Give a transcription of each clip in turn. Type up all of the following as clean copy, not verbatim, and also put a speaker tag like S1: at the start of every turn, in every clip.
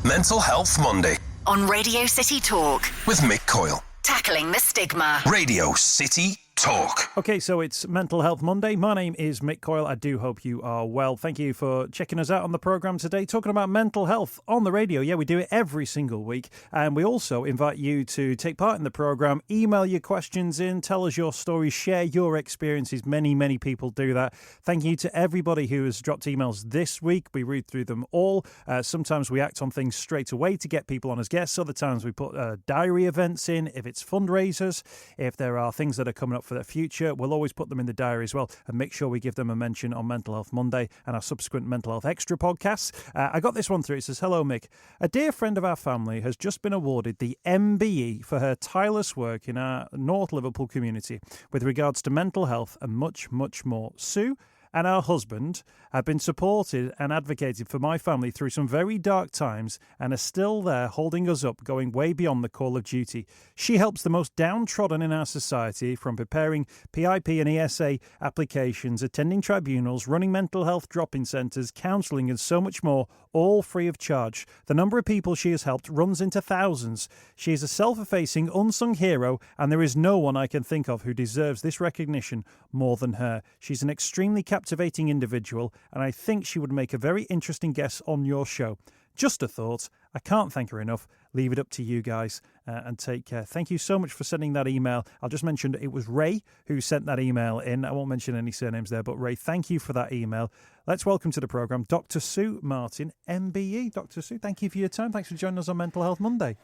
S1: Mental Health Monday
S2: On Radio City Talk.
S1: with Mick Coyle.
S2: Tackling the stigma.
S1: Radio City Talk.
S3: Okay, so it's Mental Health Monday. My name is Mick Coyle. I do hope you are well. Thank you for checking us out on the programme today, talking about mental health on the radio. Yeah, we do it every single week. And we also invite you to take part in the programme, email your questions in, tell us your stories, share your experiences. Many, many people do that. Thank you to everybody who has dropped emails this week. We read through them all. Sometimes we act on things straight away to get people on as guests. Other times we put diary events in. If it's fundraisers, if there are things that are coming up for the future, we'll always put them in the diary as well and make sure we give them a mention on Mental Health Monday and our subsequent Mental Health Extra podcasts. I got this one through. It says, "Hello, Mick. A dear friend of our family has just been awarded the MBE for her tireless work in our North Liverpool community with regards to mental health and much, much more. Sue and our husband have been supported and advocated for my family through some very dark times and are still there holding us up, going way beyond the call of duty. She helps the most downtrodden in our society, from preparing PIP and ESA applications, attending tribunals, running mental health drop-in centres, counselling and so much more, all free of charge. The number of people she has helped runs into thousands. She is a self-effacing, unsung hero, and there is no one I can think of who deserves this recognition more than her. She's an extremely captivating individual, and I think she would make a very interesting guest on your show. Just a thought. I can't thank her enough. Leave it up to you guys and take care." Thank you so much for sending that email. I'll just mention it was Ray who sent that email in. I won't mention any surnames there, but Ray, thank you for that email. Let's welcome to the programme Dr. Sue Martin, MBE. Dr. Sue, thank you for your time. Thanks for joining us on Mental Health Monday.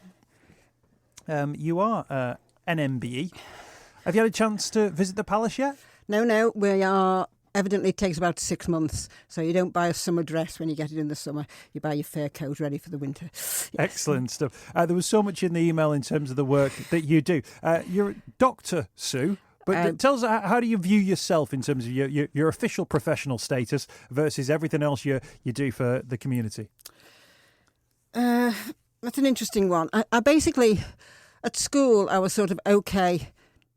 S3: You are an MBE. Have you had a chance to visit the palace yet?
S4: No, we are. Evidently, it takes about 6 months. So you don't buy a summer dress when you get it in the summer. You buy your fur coat ready for the winter. Yes.
S3: Excellent stuff. There was so much in the email in terms of the work that you do. You're Dr. Sue. But tell us, how do you view yourself in terms of your official professional status versus everything else you do for the community?
S4: That's an interesting one. I basically, at school, I was sort of okay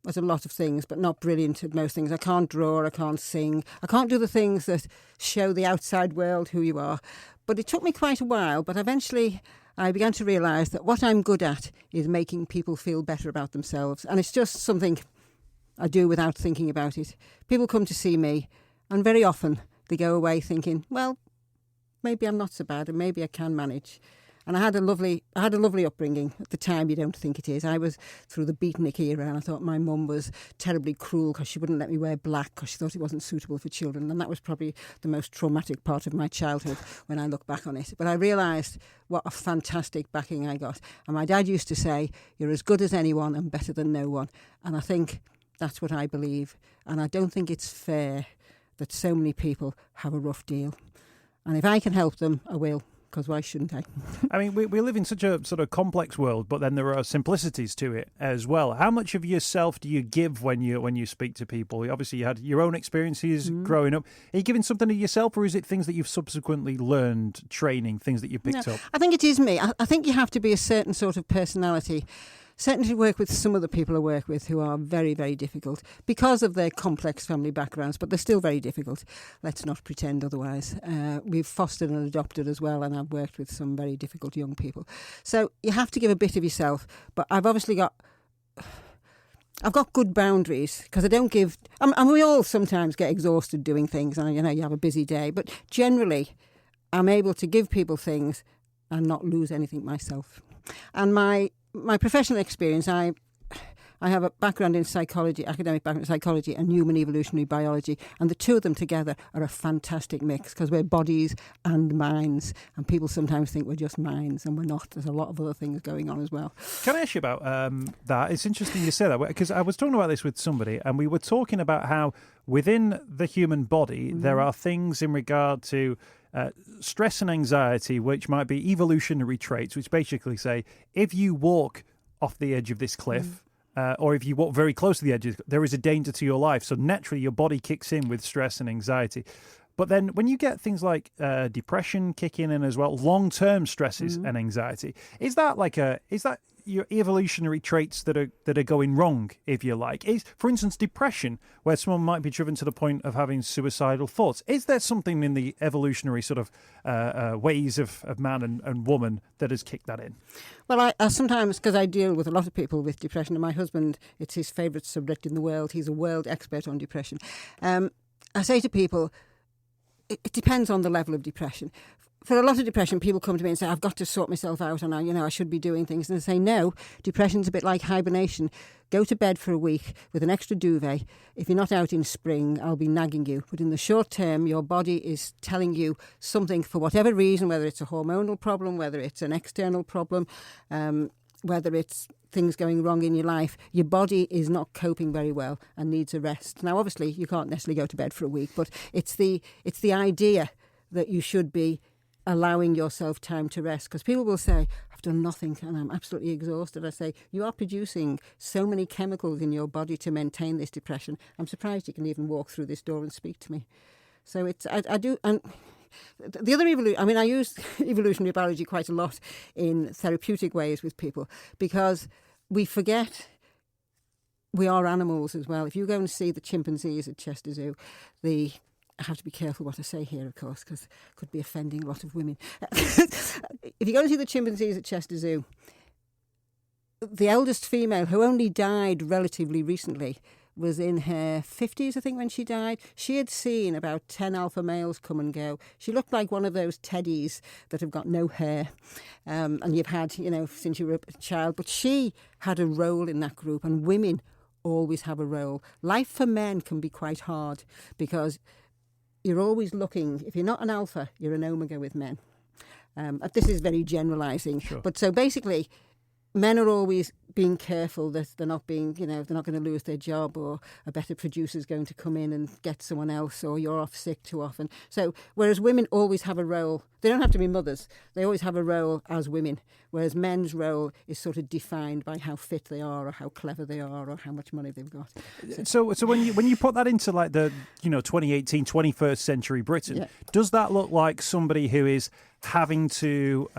S4: at a lot of things, but not brilliant at most things. I can't draw, I can't sing, I can't do the things that show the outside world who you are. But it took me quite a while, but eventually I began to realise that what I'm good at is making people feel better about themselves. And it's just something I do without thinking about it. People come to see me, and very often they go away thinking, well, maybe I'm not so bad, and maybe I can manage. And I had a lovely upbringing. At the time, you don't think it is. I was through the beatnik era, and I thought my mum was terribly cruel because she wouldn't let me wear black because she thought it wasn't suitable for children. And that was probably the most traumatic part of my childhood when I look back on it. But I realised what a fantastic backing I got. And my dad used to say, "You're as good as anyone and better than no one." And I think that's what I believe. And I don't think it's fair that so many people have a rough deal. And if I can help them, I will. Because why shouldn't I?
S3: I mean, we live in such a sort of complex world, but then there are simplicities to it as well. How much of yourself do you give when you speak to people? Obviously, you had your own experiences growing up. Are you giving something to yourself, or is it things that you've subsequently learned, training, things that you picked up?
S4: I think it is me. I think you have to be a certain sort of personality. Certainly to work with some of the people I work with who are very, very difficult because of their complex family backgrounds, but they're still very difficult. Let's not pretend otherwise. We've fostered and adopted as well, and I've worked with some very difficult young people. So you have to give a bit of yourself, but I've got good boundaries because I don't give... And we all sometimes get exhausted doing things, and you have a busy day, but generally I'm able to give people things and not lose anything myself. And my professional experience, I have a background in psychology, academic background in psychology and human evolutionary biology, and the two of them together are a fantastic mix because we're bodies and minds, and people sometimes think we're just minds, and we're not. There's a lot of other things going on as well.
S3: Can I ask you about that? It's interesting you say that, because I was talking about this with somebody, and we were talking about how within the human body there are things in regard to stress and anxiety, which might be evolutionary traits, which basically say if you walk off the edge of this cliff, or if you walk very close to the edge, there is a danger to your life. So naturally, your body kicks in with stress and anxiety. But then when you get things like depression kicking in as well, long-term stresses and anxiety, is that your evolutionary traits that are going wrong, if you like. Is, for instance, depression, where someone might be driven to the point of having suicidal thoughts. Is there something in the evolutionary sort of ways of man and woman that has kicked that in?
S4: Well, I sometimes, because I deal with a lot of people with depression, and my husband, it's his favourite subject in the world. He's a world expert on depression. I say to people, it depends on the level of depression. For a lot of depression, people come to me and say, I've got to sort myself out and I should be doing things. And I say, no, depression's a bit like hibernation. Go to bed for a week with an extra duvet. If you're not out in spring, I'll be nagging you. But in the short term, your body is telling you something for whatever reason, whether it's a hormonal problem, whether it's an external problem, whether it's things going wrong in your life, your body is not coping very well and needs a rest. Now, obviously, you can't necessarily go to bed for a week, but it's the idea that you should be allowing yourself time to rest, because people will say, I've done nothing and I'm absolutely exhausted. I say, you are producing so many chemicals in your body to maintain this depression. I'm surprised you can even walk through this door and speak to me. So I do, and the other evolution, I use evolutionary biology quite a lot in therapeutic ways with people, because we forget we are animals as well. If you go and see the chimpanzees at Chester Zoo, I have to be careful what I say here, of course, because it could be offending a lot of women. If you go and see the chimpanzees at Chester Zoo, the eldest female, who only died relatively recently, was in her 50s, I think, when she died. She had seen about 10 alpha males come and go. She looked like one of those teddies that have got no hair, and you've had, since you were a child. But she had a role in that group, and women always have a role. Life for men can be quite hard, because you're always looking, if you're not an alpha, you're an omega with men. This is very generalising.
S3: Sure.
S4: But so basically, men are always being careful that they're not being, they're not going to lose their job, or a better producer's going to come in and get someone else, or you're off sick too often. So whereas women always have a role, they don't have to be mothers, they always have a role as women, whereas men's role is sort of defined by how fit they are, or how clever they are, or how much money they've got.
S3: So when you put that into like the 2018, 21st century Britain, does that look like somebody who is having to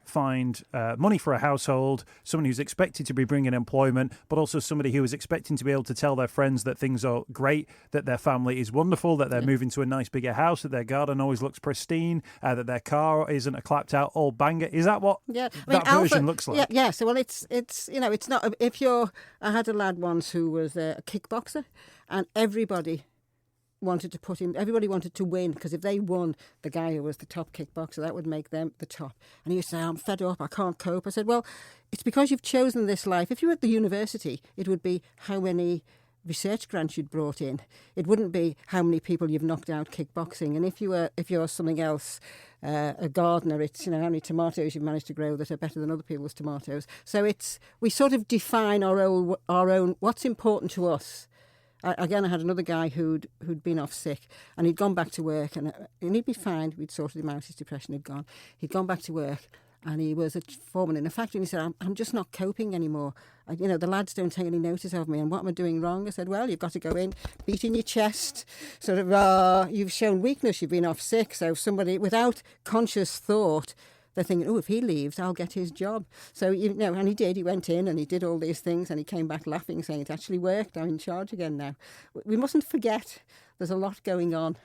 S3: find money for a household, someone who's expected to be bringing employment, but also somebody who is expecting to be able to tell their friends that things are great, that their family is wonderful, that they're moving to a nice bigger house, that their garden always looks pristine, that their car isn't a clapped out old banger? Is that what that version looks like?
S4: Yeah. So it's it's not. I had a lad once who was a kickboxer, and everybody wanted to win, because if they won, the guy who was the top kickboxer, that would make them the top. And he used to say, I'm fed up, I can't cope. I said, well, it's because you've chosen this life. If you were at the university, it would be how many research grants you'd brought in. It wouldn't be how many people you've knocked out kickboxing. And if you're something else, a gardener, it's how many tomatoes you've managed to grow that are better than other people's tomatoes. So we sort of define our own what's important to us. I had another guy who'd been off sick, and he'd gone back to work, and he'd be fine. We'd sorted him out, his depression had gone. He'd gone back to work, and he was a foreman in a factory, and he said, I'm just not coping anymore. The lads don't take any notice of me, and what am I doing wrong? I said, well, you've got to go in, beating your chest, sort of, you've shown weakness, you've been off sick. So somebody, without conscious thought, they're thinking, if he leaves, I'll get his job. So, and he did. He went in and he did all these things, and he came back laughing, saying, it actually worked. I'm in charge again now. We mustn't forget there's a lot going on.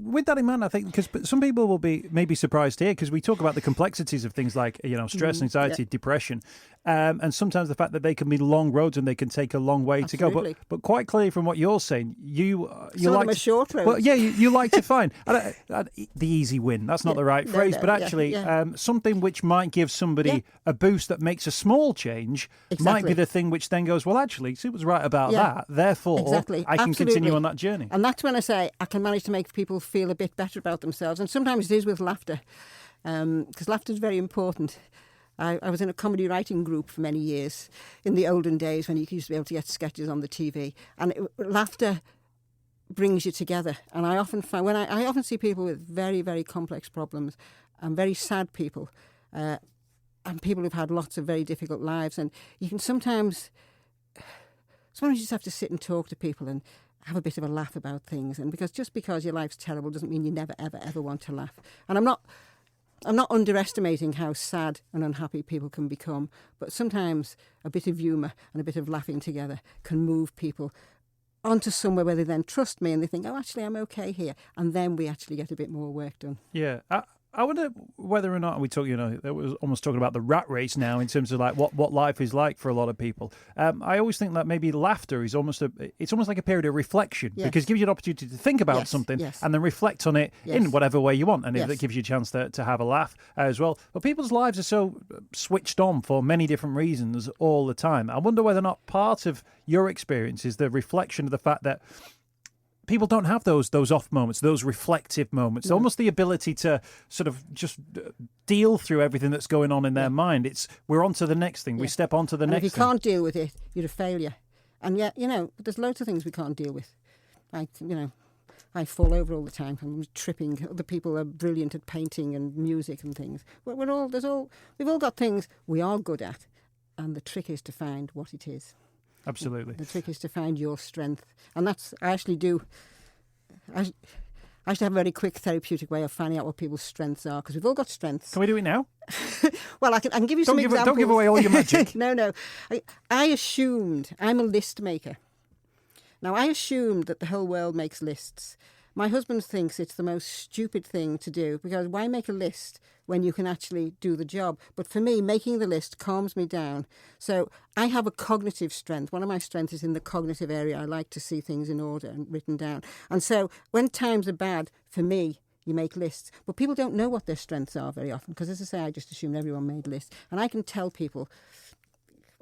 S3: With that in mind, I think, because some people will be maybe surprised here, because we talk about the complexities of things like stress, anxiety, depression, and sometimes the fact that they can be long roads and they can take a long way to go. But quite clearly from what you're saying, you like
S4: a short road.
S3: Well, yeah, you like to find the easy win. That's not the right phrase, but actually something which might give somebody a boost that makes a small change might be the thing which then goes, well, actually, Sue was right about that. Therefore, I can continue on that journey.
S4: And that's when I say I can manage to make people feel a bit better about themselves. And sometimes it is with laughter, because laughter is very important. I was in a comedy writing group for many years in the olden days when you used to be able to get sketches on the TV. And laughter brings you together. And I often find, I often see people with very, very complex problems, and very sad people, and people who've had lots of very difficult lives. And you can sometimes you just have to sit and talk to people and have a bit of a laugh about things. And just because your life's terrible doesn't mean you never, ever, ever want to laugh. And I'm not underestimating how sad and unhappy people can become, but sometimes a bit of humour and a bit of laughing together can move people onto somewhere where they then trust me and they think, oh, actually, I'm okay here. And then we actually get a bit more work done.
S3: Yeah. I wonder whether or not we talk, it was almost talking about the rat race now in terms of like what life is like for a lot of people. I always think that maybe laughter is almost like a period of reflection because it gives you an opportunity to think about something and then reflect on it in whatever way you want. And it gives you a chance to have a laugh as well. But people's lives are so switched on for many different reasons all the time. I wonder whether or not part of your experience is the reflection of the fact that people don't have those off moments, those reflective moments. Almost the ability to sort of just deal through everything that's going on in their mind. We're on to the next thing. We step on to the next thing.
S4: If you can't deal with it, you're a failure. And yet, there's loads of things we can't deal with. I fall over all the time. I'm tripping. Other people are brilliant at painting and music and things. We've all got things we are good at. And the trick is to find what it is.
S3: Absolutely.
S4: The trick is to find your strength. And I actually have a very quick therapeutic way of finding out what people's strengths are, because we've all got strengths.
S3: Can we do it now?
S4: Well, I can give you some examples.
S3: Don't give away all your magic.
S4: No. I assumed, I'm a list maker. Now, I assumed that the whole world makes lists. My husband thinks it's the most stupid thing to do, because why make a list when you can actually do the job? But for me, making the list calms me down. So I have a cognitive strength. One of my strengths is in the cognitive area. I like to see things in order and written down. And so when times are bad, for me, you make lists. But people don't know what their strengths are very often, because, as I say, I just assumed everyone made lists. And I can tell people,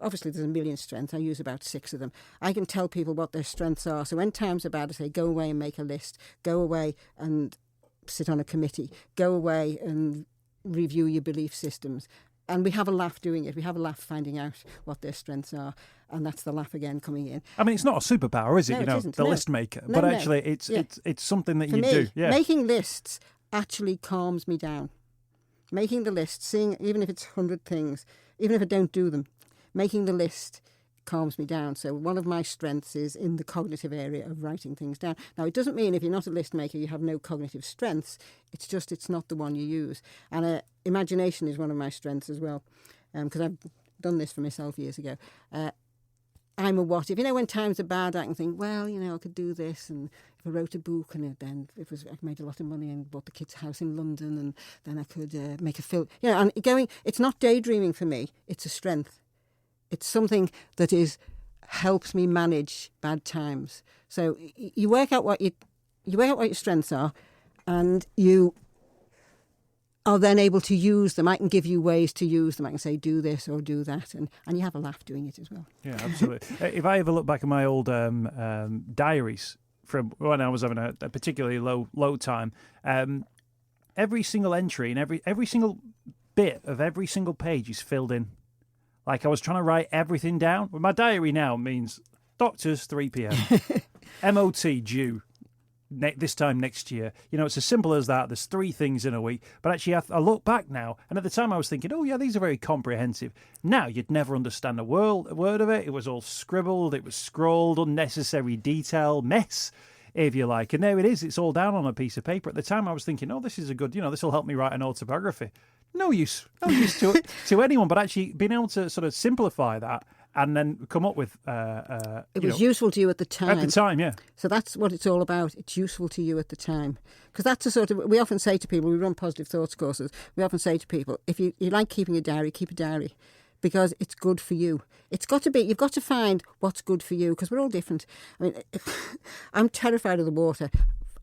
S4: obviously there's a million strengths. I use about 6 of them. I can tell people what their strengths are. So when times are bad, I say, go away and make a list. Go away and sit on a committee. Go away and review your belief systems. And we have a laugh doing it. We have a laugh finding out what their strengths are. And that's the laugh again coming in.
S3: I mean, it's not a superpower, is it?
S4: No, it isn't.
S3: The list maker. But actually, it's something that you do. Yeah.
S4: Making lists actually calms me down. Making the list, seeing, even if it's 100 things, even if I don't do them, making the list calms me down. So one of my strengths is in the cognitive area of writing things down. Now, it doesn't mean if you're not a list maker you have no cognitive strengths. It's just it's not the one you use. And imagination is one of my strengths as well, because I've done this for myself years ago. I'm a what if. When times are bad, I can think, well, I could do this, and if I wrote a book and I made a lot of money and bought the kids' house in London, and then I could make a film. And it's not daydreaming for me. It's a strength. It's something that helps me manage bad times. So you work out what your strengths are, and you are then able to use them. I can give you ways to use them. I can say, do this or do that, and you have a laugh doing it as well. Yeah,
S3: absolutely. If I ever look back at my old diaries from when I was having a particularly low time, every single entry and every single bit of every single page is filled in. Like I was trying to write everything down. Well, my diary now means doctors 3 p.m. MOT due this time next year. It's as simple as that. There's 3 things in a week. But actually, I look back now, and at the time I was thinking, oh yeah, these are very comprehensive. Now you'd never understand a word of it. It was all scribbled. It was scrawled, unnecessary detail, mess, if you like. And there it is. It's all down on a piece of paper. At the time I was thinking, oh, this is a good, this will help me write an autobiography. No use to anyone, but actually being able to sort of simplify that and then come up with...
S4: it was useful to you at the time.
S3: At the time, yeah.
S4: So that's what it's all about. It's useful to you at the time. Because that's a sort of... We often say to people, we run positive thoughts courses, we often say to people, if you like keeping a diary, keep a diary. Because it's good for you. You've got to find what's good for you, because we're all different. I mean, I'm terrified of the water.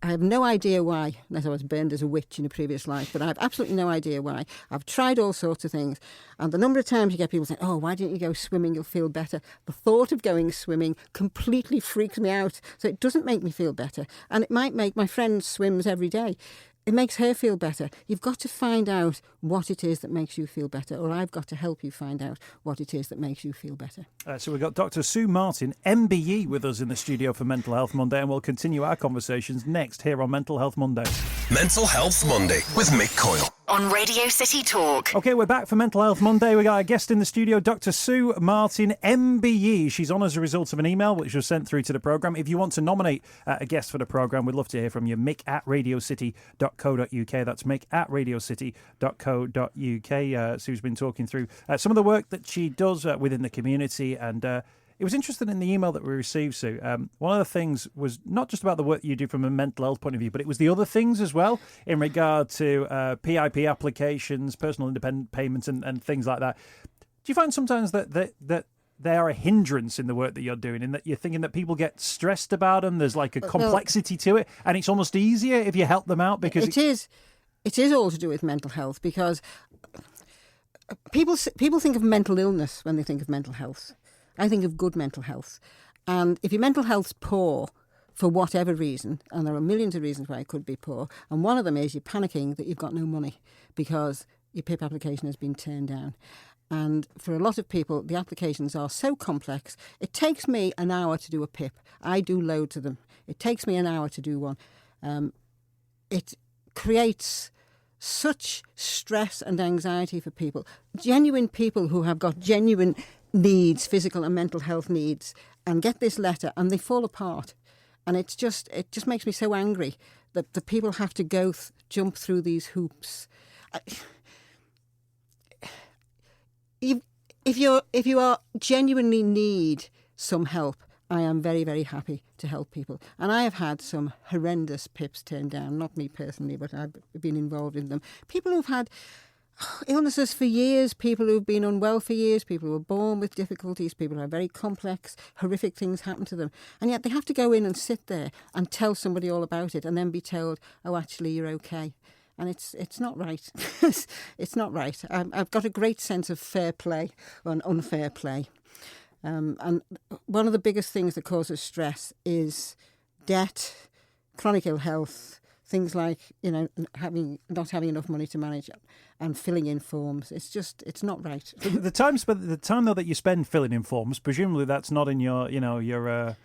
S4: I have no idea why, unless I was burned as a witch in a previous life, but I have absolutely no idea why. I've tried all sorts of things, and the number of times you get people saying, oh, why didn't you go swimming, you'll feel better. The thought of going swimming completely freaks me out, so it doesn't make me feel better. And it might make my friend swims every day. It makes her feel better. You've got to find out what it is that makes you feel better, or I've got to help you find out what it is that makes you feel better.
S3: So we've got Dr. Sue Martin, MBE, with us in the studio for Mental Health Monday, and we'll continue our conversations next here on Mental Health Monday.
S1: Mental Health Monday with Mick Coyle
S2: on Radio City Talk.
S3: Okay, we're back for Mental Health Monday. We got a guest in the studio, Dr. Sue Martin MBE. She's on as a result of an email which was sent through to the programme. If you want to nominate a guest for the programme, we'd love to hear from you. Mick at radiocity.co.uk. That's Mick at radiocity.co.uk. Sue's been talking through some of the work that she does within the community, and it was interesting in the email that we received, Sue. One of the things was not just about the work you do from a mental health point of view, but it was the other things as well in regard to PIP applications, personal independent payments, and things like that. Do you find sometimes that they are a hindrance in the work that you're doing, in that you're thinking that people get stressed about them, there's like a complexity to it, and it's almost easier if you help them out? Because
S4: it is all to do with mental health, because people think of mental illness when they think of mental health. I think of good mental health. And if your mental health's poor for whatever reason, and there are millions of reasons why it could be poor, and one of them is you're panicking that you've got no money because your PIP application has been turned down. And for a lot of people, the applications are so complex. It takes me an hour to do a PIP. I do loads of them. It takes me an hour to do one. It creates such stress and anxiety for people. Genuine people who have got genuine needs, physical and mental health needs, and get this letter and they fall apart. And it just makes me so angry that the people have to jump through these hoops. If you are genuinely need some help, I am very, very happy to help people. And I have had some horrendous PIPs turned down, not me personally, but I've been involved in them. People who've had illnesses for years, people who've been unwell for years, people who were born with difficulties, people who have very complex, horrific things happen to them. And yet they have to go in and sit there and tell somebody all about it and then be told, oh, actually, you're okay. And it's not right. It's not right. I've got a great sense of fair play and unfair play. And one of the biggest things that causes stress is debt, chronic ill health, things like, not having enough money to manage it and filling in forms. It's not right.
S3: The time though that you spend filling in forms, presumably that's not in your in the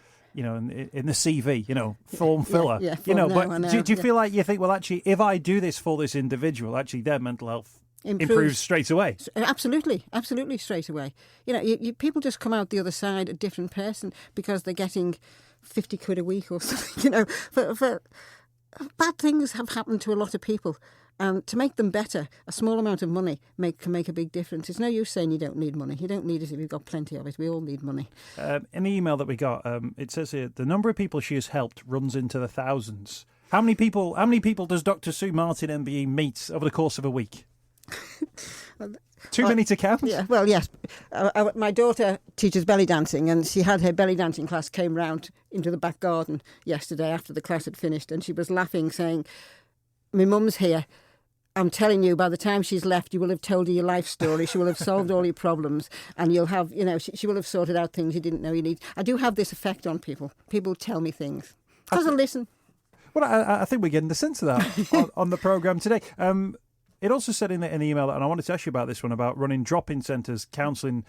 S3: CV, form filler.
S4: Yeah,
S3: do you feel like you think, well, actually, if I do this for this individual, actually their mental health improves straight away?
S4: Absolutely straight away. People just come out the other side a different person because they're getting 50 quid a week or something. For bad things have happened to a lot of people. And to make them better, a small amount of money can make a big difference. It's no use saying you don't need money. You don't need it if you've got plenty of it. We all need money.
S3: In the email that we got, it says here, the number of people she has helped runs into the thousands. How many people does Dr. Sue Martin MBE meet over the course of a week? Too many to count?
S4: Yeah, well, yes. My daughter teaches belly dancing, and she had her belly dancing class came round into the back garden yesterday after the class had finished, and she was laughing, saying, my mum's here. I'm telling you, by the time she's left, you will have told her your life story. She will have solved all your problems, and you'll have, she will have sorted out things you didn't know you need. I do have this effect on people. People tell me things because I listen.
S3: Well, I think we're getting the sense of that on the programme today. It also said in the email, and I wanted to ask you about this one, about running drop-in centres, counselling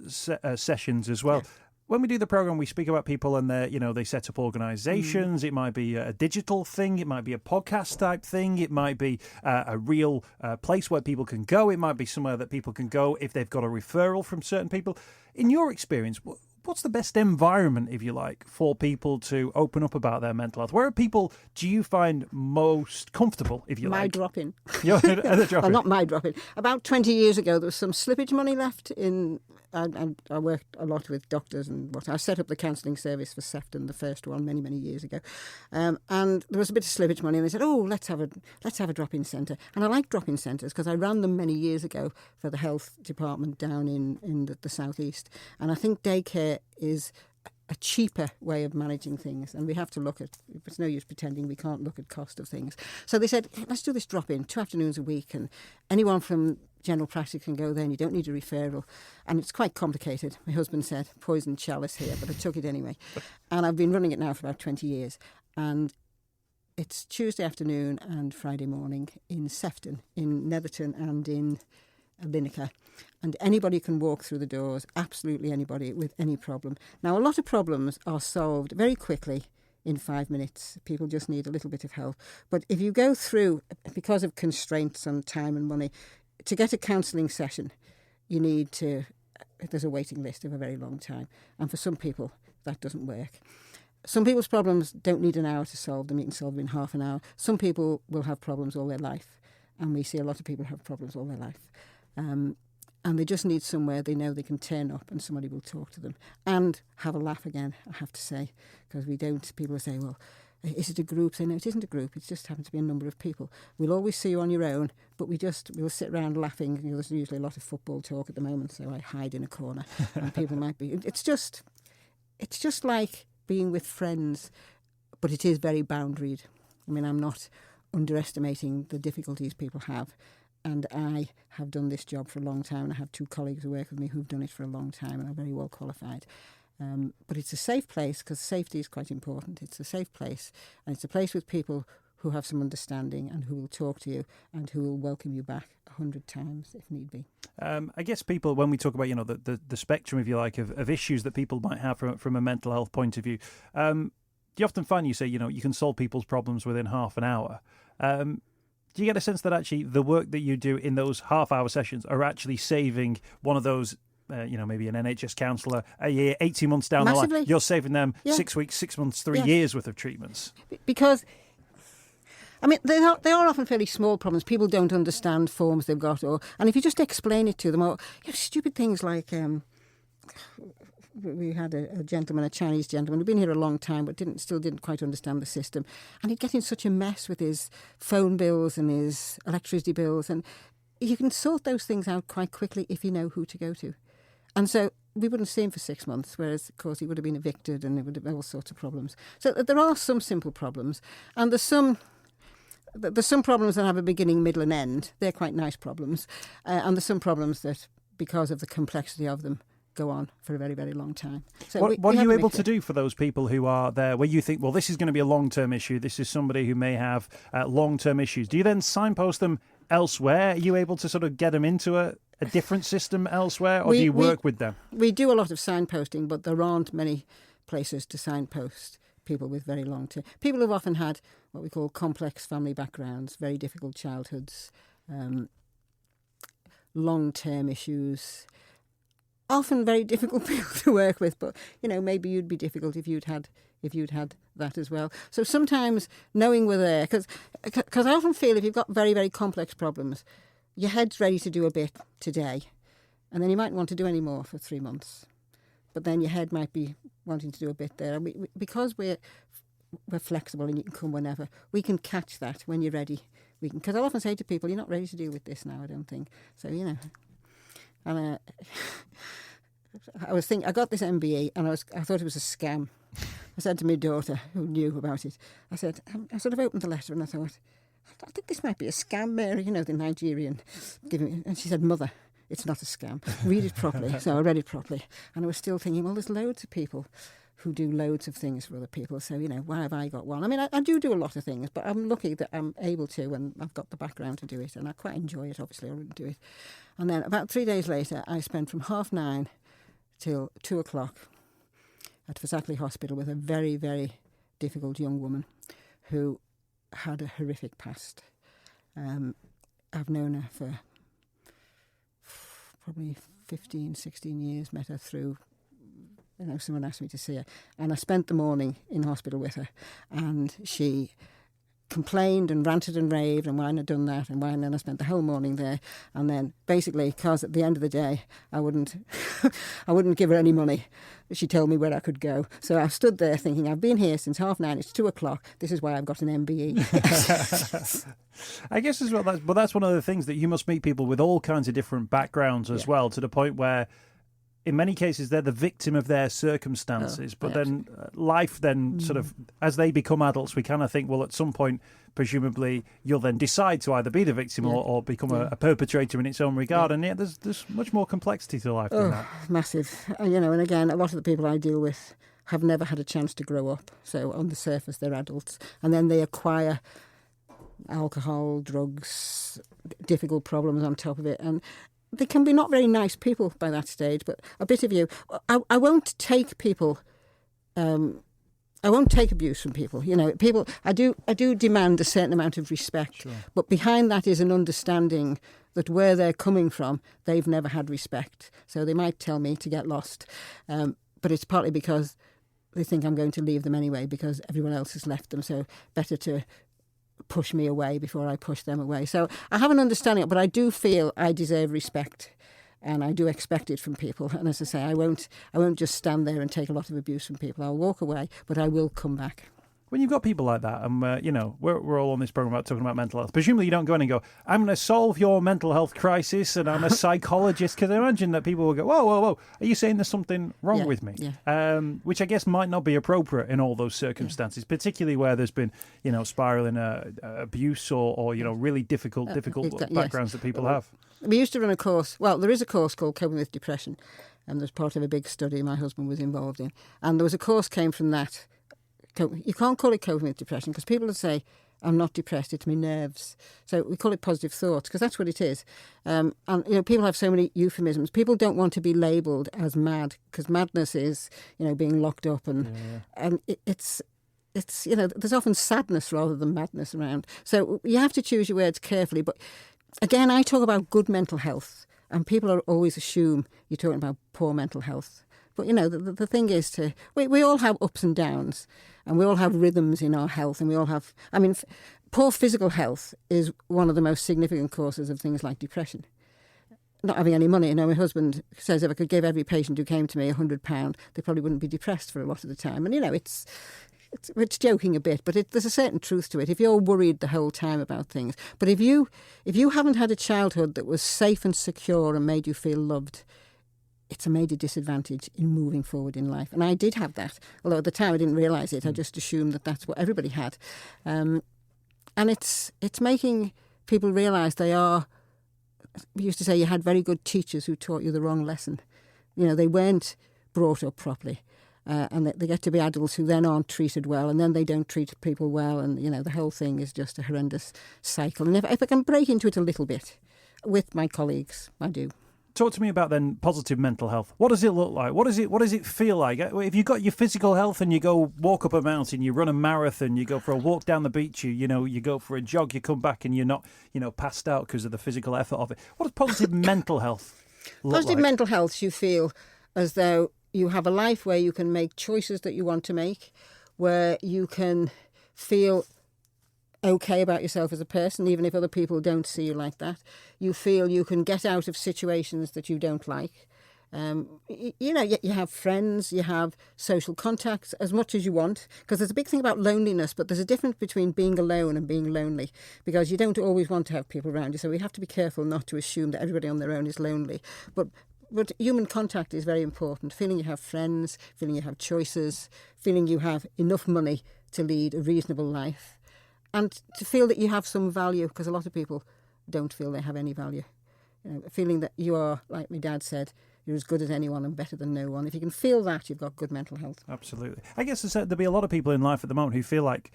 S3: sessions as well. When we do the programme, we speak about people and they set up organisations. It might be a digital thing. It might be a podcast type thing. It might be a real place where people can go. It might be somewhere that people can go if they've got a referral from certain people. In your experience, what's the best environment, if you like, for people to open up about their mental health? Where are people, do you find, most comfortable, if you like?
S4: My drop-in.
S3: The drop-in.
S4: Well, not my drop-in. About 20 years ago, there was some slippage money left in... I worked a lot with doctors and I set up the counselling service for Sefton, the first one, many, many years aago. And there was a bit of slippage money and they said, let's have a drop-in centre. And I like drop-in centres because I ran them many years ago for the health department down in the southeast. And I think daycare is a cheaper way of managing things, and we have to look at, it's no use pretending we can't look at cost of things. So they said, let's do this drop-in, 2 afternoons a week, and anyone from general practice can go there and you don't need a referral. And it's quite complicated. My husband said, poison chalice here, but I took it anyway. And I've been running it now for about 20 years. And it's Tuesday afternoon and Friday morning in Sefton, in Netherton and in Lineker. And anybody can walk through the doors, absolutely anybody with any problem. Now, a lot of problems are solved very quickly in 5 minutes. People just need a little bit of help. But if you go through, because of constraints on time and money, to get a counselling session, there's a waiting list of a very long time. And for some people, that doesn't work. Some people's problems don't need an hour to solve them. You can solve them in half an hour. Some people will have problems all their life. And we see a lot of people have problems all their life. And they just need somewhere they know they can turn up and somebody will talk to them. And have a laugh again, I have to say. Because people will say, well, is it a group? Say, no, it isn't a group. It just happens to be a number of people. We'll always see you on your own, but we'll sit around laughing. There's usually a lot of football talk at the moment, so I hide in a corner. And people might be... It's just like being with friends, but it is very boundaried. I mean, I'm not underestimating the difficulties people have. And I have done this job for a long time, and I have 2 colleagues who work with me who've done it for a long time and are very well qualified. But it's a safe place, because safety is quite important. It's a safe place, and it's a place with people who have some understanding and who will talk to you and who will welcome you back 100 times if need be.
S3: I guess people, when we talk about the spectrum, if you like, of issues that people might have from a mental health point of view, do you often find you say you can solve people's problems within half an hour? Do you get a sense that actually the work that you do in those half-hour sessions are actually saving one of those, maybe an NHS counsellor a year, 18 months down
S4: Massively.
S3: the line? You're saving them 6 weeks, 6 months, 3 years worth of treatments.
S4: Because, I mean, they are often fairly small problems. People don't understand forms they've got, and if you just explain it to them, or stupid things like... we had a Chinese gentleman who'd been here a long time but still didn't quite understand the system, and he'd get in such a mess with his phone bills and his electricity bills, and you can sort those things out quite quickly if you know who to go to. And so we wouldn't see him for 6 months, whereas of course he would have been evicted and there would have been all sorts of problems. So there are some simple problems, and there's some problems that have a beginning, middle and end. They're quite nice problems, and there's some problems that, because of the complexity of them, go on for a very, very long time. So
S3: what are you able to do for those people who are there where you think, well, this is going to be a long-term issue, this is somebody who may have long-term issues? Do you then signpost them elsewhere? Are you able to sort of get them into a different system elsewhere, or do you work with them?
S4: We do a lot of signposting, but there aren't many places to signpost people with very long-term... People who've often had what we call complex family backgrounds, very difficult childhoods, long-term issues... Often very difficult people to work with, but maybe you'd be difficult if you'd had that as well. So sometimes knowing we're there, because I often feel if you've got very, very complex problems, your head's ready to do a bit today, and then you might want to do any more for 3 months, but then your head might be wanting to do a bit there. And because we're flexible and you can come whenever, we can catch that when you're ready. Because I'll often say to people, you're not ready to deal with this now, I don't think. So And I got this MBE, and I thought it was a scam. I said to my daughter, who knew about it, I sort of opened the letter and I thought, I think this might be a scam, Mary, the Nigerian. And she said, Mother, it's not a scam. Read it properly. So I read it properly. And I was still thinking, well, there's loads of people who do loads of things for other people. So, why have I got one? I mean, I do a lot of things, but I'm lucky that I'm able to, and I've got the background to do it, and I quite enjoy it, obviously, I wouldn't do it. And then about 3 days later, I spent from 9:30 till 2:00 at Fazackley Hospital with a very, very difficult young woman who had a horrific past. I've known her for probably 15, 16 years, met her through... someone asked me to see her. And I spent the morning in hospital with her. And she complained and ranted and raved and why I'd done that and why. And then I spent the whole morning there. And then basically, because at the end of the day, I wouldn't give her any money. She told me where I could go. So I stood there thinking, I've been here since 9:30. It's 2:00. This is why I've got an MBE.
S3: I guess as well, that's one of the things, that you must meet people with all kinds of different backgrounds as well, to the point where in many cases they're the victim of their circumstances, but then life then sort of, as they become adults, we kind of think, well, at some point, presumably, you'll then decide to either be the victim or become a perpetrator in its own regard. And yet there's much more complexity to life than that.
S4: Massive. And again, a lot of the people I deal with have never had a chance to grow up. So on the surface, they're adults. And then they acquire alcohol, drugs, difficult problems on top of it. And they can be not very nice people by that stage, but a bit of you. I won't take people I won't take abuse from people. People. I do demand a certain amount of respect,
S3: Sure.
S4: but behind that is an understanding that where they're coming from, they've never had respect. So they might tell me to get lost, but it's partly because they think I'm going to leave them anyway because everyone else has left them. So better to push me away before I push them away. So I have an understanding, but I do feel I deserve respect. And I do expect it from people. And as I say, I won't just stand there and take a lot of abuse from people. I'll walk away, but I will come back.
S3: When you've got people like that, and we're all on this program about talking about mental health. Presumably, you don't go in and go, "I'm going to solve your mental health crisis," and I'm a psychologist. Because I imagine that people will go, "Whoa, whoa, whoa! Are you saying there's something wrong with me?"
S4: Yeah.
S3: Which I guess might not be appropriate in all those circumstances, particularly where there's been, spiraling abuse or really difficult backgrounds that people have.
S4: We used to run a course. Well, there is a course called Coping with Depression, and there's part of a big study my husband was involved in, and there was a course came from that. You can't call it coping with depression because people will say, "I'm not depressed, it's my nerves." So we call it positive thoughts because that's what it is. And people have so many euphemisms. People don't want to be labelled as mad because madness is being locked up and it's there's often sadness rather than madness around. So you have to choose your words carefully. But again, I talk about good mental health, and people always assume you're talking about poor mental health. But, the thing is we all have ups and downs, and we all have rhythms in our health, and we all have, poor physical health is one of the most significant causes of things like depression. Not having any money. My husband says if I could give every patient who came to me £100, they probably wouldn't be depressed for a lot of the time. And, it's joking a bit, but there's a certain truth to it. If you're worried the whole time about things, but if you haven't had a childhood that was safe and secure and made you feel loved, it's a major disadvantage in moving forward in life. And I did have that, although at the time I didn't realise it. I just assumed that that's what everybody had. And it's making people realise they are. We used to say you had very good teachers who taught you the wrong lesson. They weren't brought up properly. And they get to be adults who then aren't treated well, and then they don't treat people well, and the whole thing is just a horrendous cycle. And if I can break into it a little bit with my colleagues, I do.
S3: Talk to me about then positive mental health. What does it look like? What does it feel like? If you've got your physical health and you go walk up a mountain, you run a marathon, you go for a walk down the beach, you go for a jog, you come back and you're not passed out because of the physical effort of it. What does positive mental health look like?
S4: Positive mental health, you feel as though you have a life where you can make choices that you want to make, where you can feel okay about yourself as a person, even if other people don't see you like that. You feel you can get out of situations that you don't like. You have friends, you have social contacts as much as you want, because there's a big thing about loneliness, but there's a difference between being alone and being lonely, because you don't always want to have people around you. So we have to be careful not to assume that everybody on their own is lonely. But human contact is very important. Feeling you have friends, feeling you have choices, feeling you have enough money to lead a reasonable life, and to feel that you have some value, because a lot of people don't feel they have any value. Feeling that you are, like my dad said, you're as good as anyone and better than no one. If you can feel that, you've got good mental health.
S3: Absolutely. I guess there'll be a lot of people in life at the moment who feel like,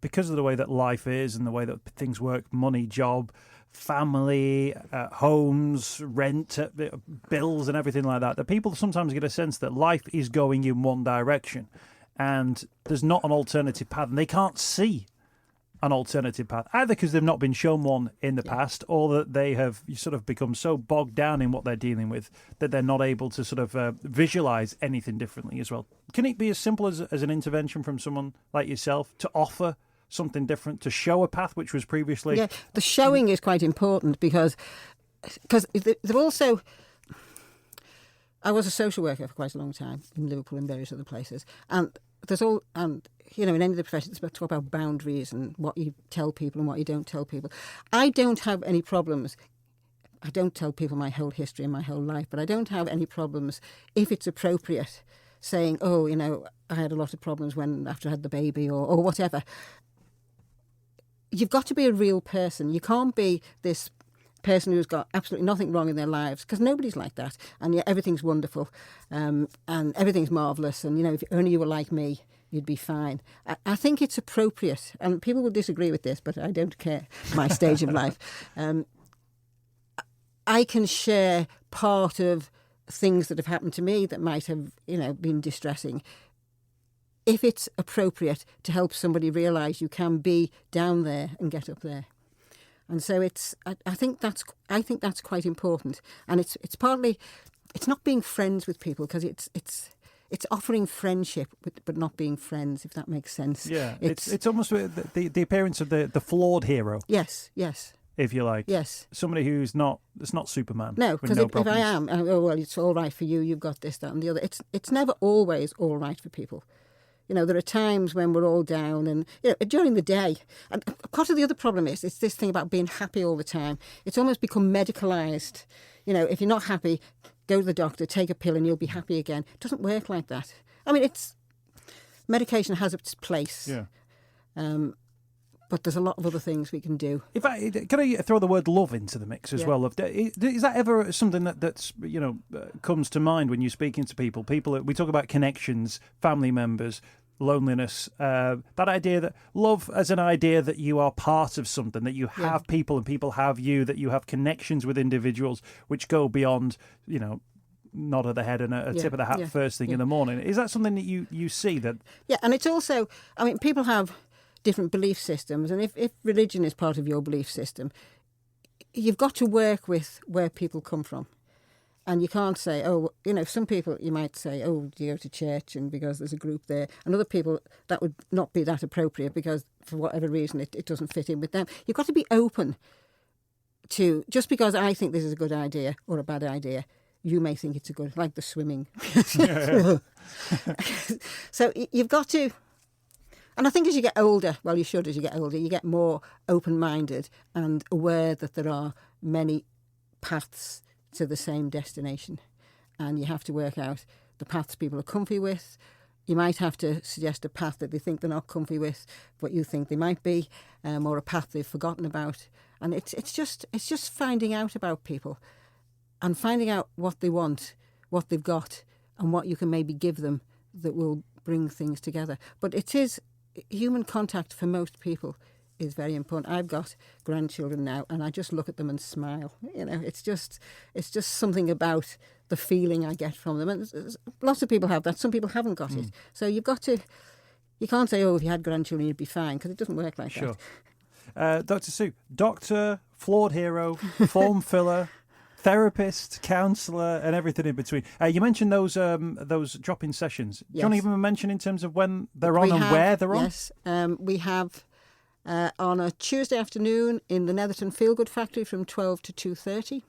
S3: because of the way that life is and the way that things work, money, job, family, homes, rent, bills and everything like that people sometimes get a sense that life is going in one direction and there's not an alternative path, and they can't see an alternative path, either because they've not been shown one in the past, or that they have sort of become so bogged down in what they're dealing with that they're not able to sort of visualise anything differently as well. Can it be as simple as an intervention from someone like yourself to offer something different, to show a path which was previously...
S4: Yeah, the showing is quite important because they're also... I was a social worker for quite a long time in Liverpool and various other places, and there's all... and in any of the professions, it's talk about boundaries and what you tell people and what you don't tell people. I don't have any problems. I don't tell people my whole history and my whole life, but I don't have any problems if it's appropriate saying, I had a lot of problems after I had the baby or whatever. You've got to be a real person. You can't be this person who's got absolutely nothing wrong in their lives, because nobody's like that. And yet everything's wonderful and everything's marvellous. And, if only you were like me, you'd be fine. I think it's appropriate, and people will disagree with this, but I don't care, my stage of life. I can share part of things that have happened to me that might have, been distressing if it's appropriate to help somebody realise you can be down there and get up there. And so I think that's quite important. And it's partly, it's not being friends with people, because it's offering friendship but not being friends, if that makes sense.
S3: Yeah, it's almost the appearance of the flawed hero.
S4: Yes.
S3: If you like.
S4: Yes.
S3: Somebody it's not Superman.
S4: No, because
S3: no
S4: if I am, oh, well, it's all right for you, you've got this, that and the other. It's never always all right for people. You know, there are times when we're all down and, you know, during the day. And part of the other problem is, it's this thing about being happy all the time. It's almost become medicalised. You know, if you're not happy, go to the doctor, take a pill and you'll be happy again. It doesn't work like that. I mean, medication has its place.
S3: Yeah.
S4: But there's a lot of other things we can do.
S3: Can I throw the word love into the mix as well? Is that ever something that's comes to mind when you're speaking to people? We talk about connections, family members, loneliness. That idea that love as an idea that you are part of something, that you have people and people have you, that you have connections with individuals which go beyond, nod of the head and a tip of the hat first thing in the morning. Is that something that you see that? Yeah,
S4: and it's also, I mean, people have different belief systems, and if religion is part of your belief system, you've got to work with where people come from. And you can't say, some people you might say, oh, do you go to church and because there's a group there, and other people that would not be that appropriate because for whatever reason it doesn't fit in with them. You've got to be open to, just because I think this is a good idea or a bad idea, you may think it's a good, like the swimming. So you've got to. And I think as you get older, well, you should as you get older, you get more open-minded and aware that there are many paths to the same destination. And you have to work out the paths people are comfy with. You might have to suggest a path that they think they're not comfy with, but you think they might be, or a path they've forgotten about. And it's just finding out about people and finding out what they want, what they've got, and what you can maybe give them that will bring things together. But it is... human contact for most people is very important. I've got grandchildren now, and I just look at them and smile. You know, it's just something about the feeling I get from them. And lots of people have that. Some people haven't got it. So you can't say, oh, if you had grandchildren, you'd be fine, because it doesn't work like that.
S3: Dr. Sue, doctor, flawed hero, form filler, therapist, counsellor, and everything in between. You mentioned those drop-in sessions. Do you want to even mention in terms of when they're on and where they're on?
S4: Yes, we have on a Tuesday afternoon in the Netherton Feel Good Factory from 12 to 2:30,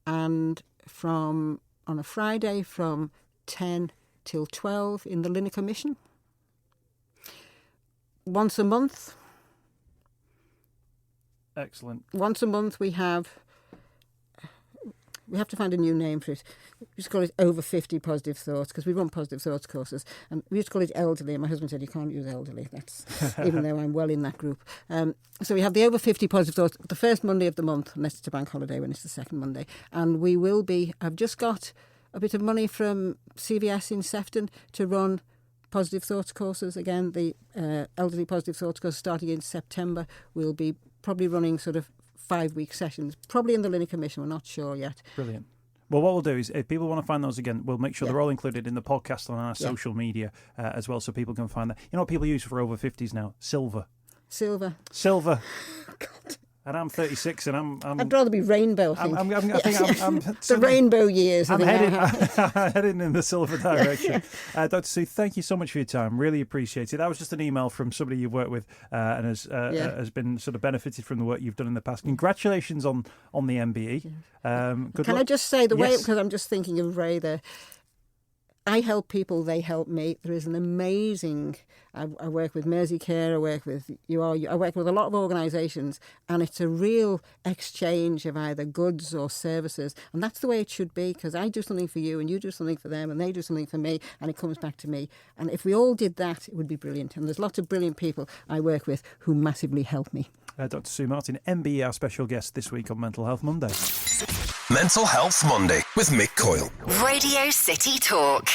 S4: and on a Friday from 10 till 12 in the Lineker Mission. Once a month.
S3: Excellent.
S4: Once a month we have to find a new name for it. We just call it over 50 positive thoughts, because we run positive thoughts courses, and we used to call it elderly, and my husband said you can't use elderly. That's even though I'm well in that group. So we have the over 50 positive thoughts the first Monday of the month, unless it's a bank holiday when it's the second Monday. And I've just got a bit of money from CVS in Sefton to run positive thoughts courses. Again, the elderly positive thoughts course starting in September. We'll be probably running sort of 5-week sessions, probably in the Lineker Mission. We're not sure yet.
S3: Brilliant. Well, what we'll do is, if people want to find those again, we'll make sure they're all included in the podcast and on our social media as well, so people can find that. You know what people use for over 50s now? Silver.
S4: God.
S3: And I'm 36, and
S4: I'd rather be rainbow. I think.
S3: I'm the
S4: rainbow years.
S3: I'm heading in the silver direction. Dr. Sue, thank you so much for your time. Really appreciate it. That was just an email from somebody you've worked with and has been sort of benefited from the work you've done in the past. Congratulations on the MBE. Good luck.
S4: I just say because I'm just thinking of Ray there. I help people, they help me. There is an amazing... I work with Mersey Care, I work with I work with a lot of organisations, and it's a real exchange of either goods or services, and that's the way it should be, because I do something for you and you do something for them and they do something for me, and it comes back to me. And if we all did that, it would be brilliant. And there's lots of brilliant people I work with who massively help me.
S3: Dr. Sue Martin, MBE, our special guest this week on Mental Health Monday.
S1: Mental Health Monday with Mick Coyle.
S2: Radio City Talk.